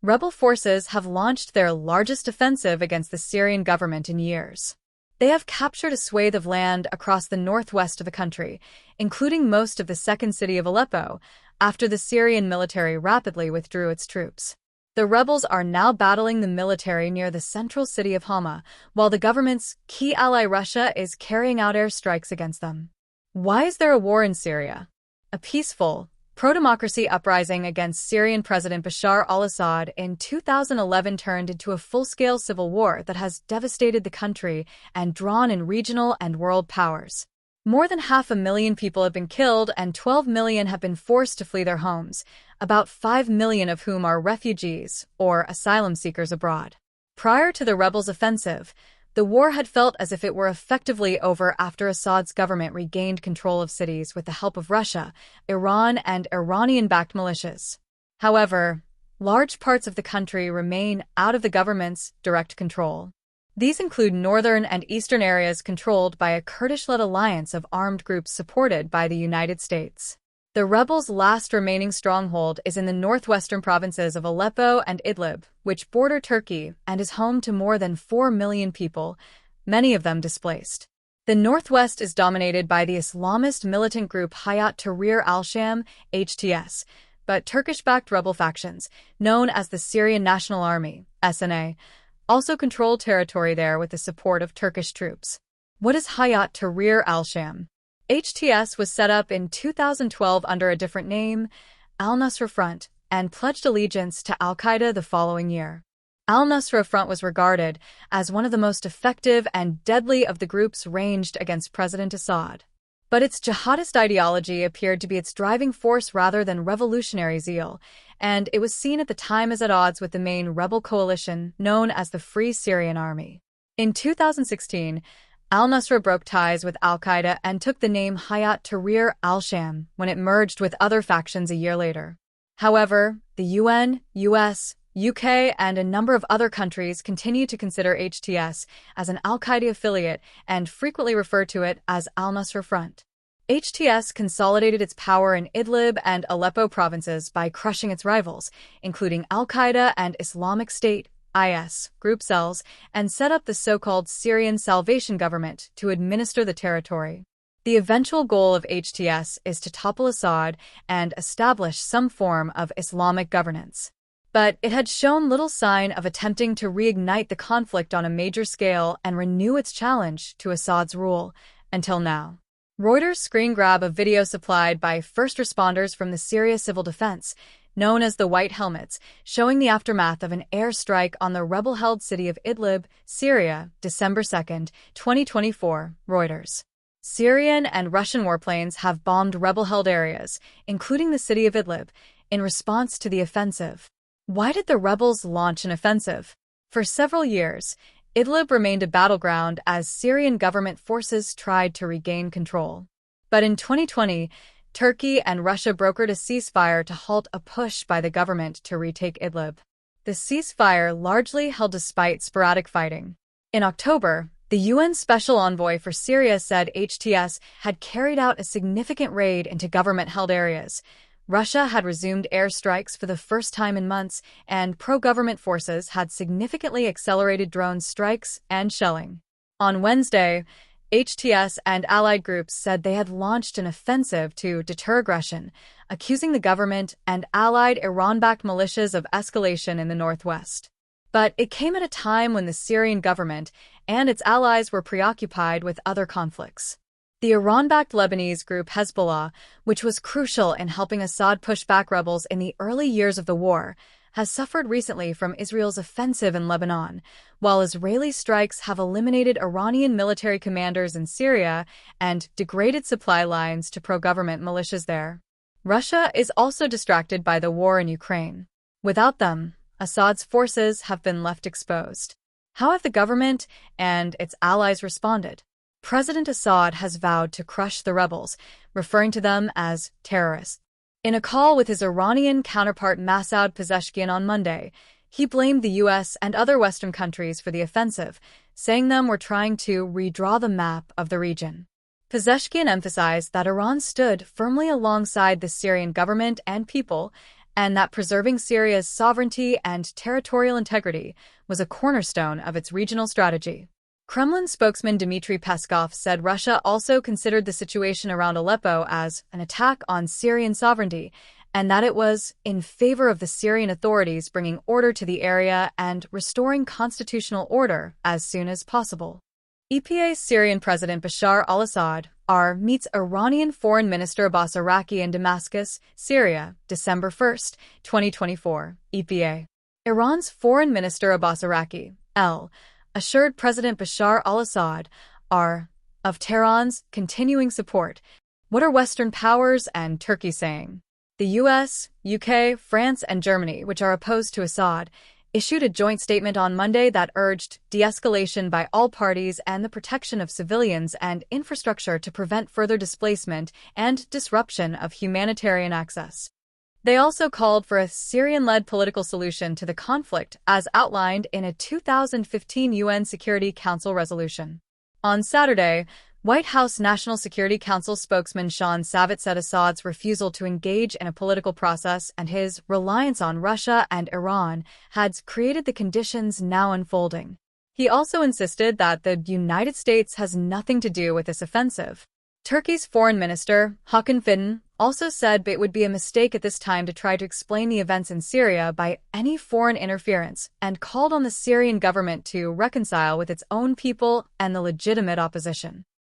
Rebel forces have launched their largest offensive against the Syrian government in years. They have captured a swathe of land across the northwest of the country, including most of the second city of Aleppo, after the Syrian military rapidly withdrew its troops. The rebels are now battling the military near the central city of Hama, while the government's key ally Russia is carrying out airstrikes against them. Why is there a war in Syria? A peaceful, pro-democracy uprising against Syrian President Bashar al-Assad in 2011 turned into a full-scale civil war that has devastated the country and drawn in regional and world powers. More than 500,000 people have been killed and 12 million have been forced to flee their homes, about 5 million of whom are refugees or asylum seekers abroad. Prior to the rebels' offensive, the war had felt as if it were effectively over after Assad's government regained control of cities with the help of Russia, Iran, and Iranian-backed militias. However, large parts of the country remain out of the government's direct control. These include northern and eastern areas controlled by a Kurdish-led alliance of armed groups supported by the United States. The rebels' last remaining stronghold is in the northwestern provinces of Aleppo and Idlib, which border Turkey and is home to more than 4 million people, many of them displaced. The northwest is dominated by the Islamist militant group Hayat Tahrir al-Sham, HTS, but Turkish-backed rebel factions, known as the Syrian National Army, SNA, also control territory there with the support of Turkish troops. What is Hayat Tahrir al-Sham? HTS was set up in 2012 under a different name, Al-Nusra Front, and pledged allegiance to al-Qaeda the following year. Al-Nusra Front was regarded as one of the most effective and deadly of the groups ranged against President Assad. But its jihadist ideology appeared to be its driving force rather than revolutionary zeal, and it was seen at the time as at odds with the main rebel coalition known as the Free Syrian Army. In 2016, al-Nusra broke ties with al-Qaeda and took the name Hayat Tahrir al-Sham when it merged with other factions a year later. However, the UN, US, UK, and a number of other countries continue to consider HTS as an al-Qaeda affiliate and frequently refer to it as Al-Nusra Front. HTS consolidated its power in Idlib and Aleppo provinces by crushing its rivals, including al-Qaeda and Islamic State, IS, group cells, and set up the so-called Syrian Salvation Government to administer the territory. The eventual goal of HTS is to topple Assad and establish some form of Islamic governance. But it had shown little sign of attempting to reignite the conflict on a major scale and renew its challenge to Assad's rule, until now. Reuters screen grab a video supplied by first responders from the Syria Civil Defense, known as the White Helmets, showing the aftermath of an airstrike on the rebel-held city of Idlib, Syria, December 2, 2024, Reuters. Syrian and Russian warplanes have bombed rebel-held areas, including the city of Idlib, in response to the offensive. Why did the rebels launch an offensive? For several years, Idlib remained a battleground as Syrian government forces tried to regain control. But in 2020, Turkey and Russia brokered a ceasefire to halt a push by the government to retake Idlib. The ceasefire largely held despite sporadic fighting. In October, the UN Special Envoy for Syria said HTS had carried out a significant raid into government-held areas. Russia had resumed airstrikes for the first time in months, and pro-government forces had significantly accelerated drone strikes and shelling. On Wednesday, HTS and allied groups said they had launched an offensive to deter aggression, accusing the government and allied Iran-backed militias of escalation in the northwest. But it came at a time when the Syrian government and its allies were preoccupied with other conflicts. The Iran-backed Lebanese group Hezbollah, which was crucial in helping Assad push back rebels in the early years of the war, has suffered recently from Israel's offensive in Lebanon, while Israeli strikes have eliminated Iranian military commanders in Syria and degraded supply lines to pro-government militias there. Russia is also distracted by the war in Ukraine. Without them, Assad's forces have been left exposed. How have the government and its allies responded? President Assad has vowed to crush the rebels, referring to them as terrorists. In a call with his Iranian counterpart Masoud Pezeshkian on Monday, he blamed the US and other Western countries for the offensive, saying them were trying to redraw the map of the region. Pezeshkian emphasized that Iran stood firmly alongside the Syrian government and people and that preserving Syria's sovereignty and territorial integrity was a cornerstone of its regional strategy. Kremlin spokesman Dmitry Peskov said Russia also considered the situation around Aleppo as an attack on Syrian sovereignty, and that it was in favor of the Syrian authorities bringing order to the area and restoring constitutional order as soon as possible. EPA's Syrian President Bashar al-Assad meets Iranian Foreign Minister Abbas Araqi in Damascus, Syria, December 1, 2024, EPA. Iran's Foreign Minister Abbas Araqi, assured President Bashar al-Assad of Tehran's continuing support. What are Western powers and Turkey saying? The US, UK, France, and Germany, which are opposed to Assad, issued a joint statement on Monday that urged de-escalation by all parties and the protection of civilians and infrastructure to prevent further displacement and disruption of humanitarian access. They also called for a Syrian-led political solution to the conflict as outlined in a 2015 UN Security Council resolution. On Saturday, White House National Security Council spokesman Sean Savit said Assad's refusal to engage in a political process and his reliance on Russia and Iran had created the conditions now unfolding. He also insisted that the United States has nothing to do with this offensive. Turkey's Foreign Minister, Hakan Fidan, also said it would be a mistake at this time to try to explain the events in Syria by any foreign interference and called on the Syrian government to reconcile with its own people and the legitimate opposition.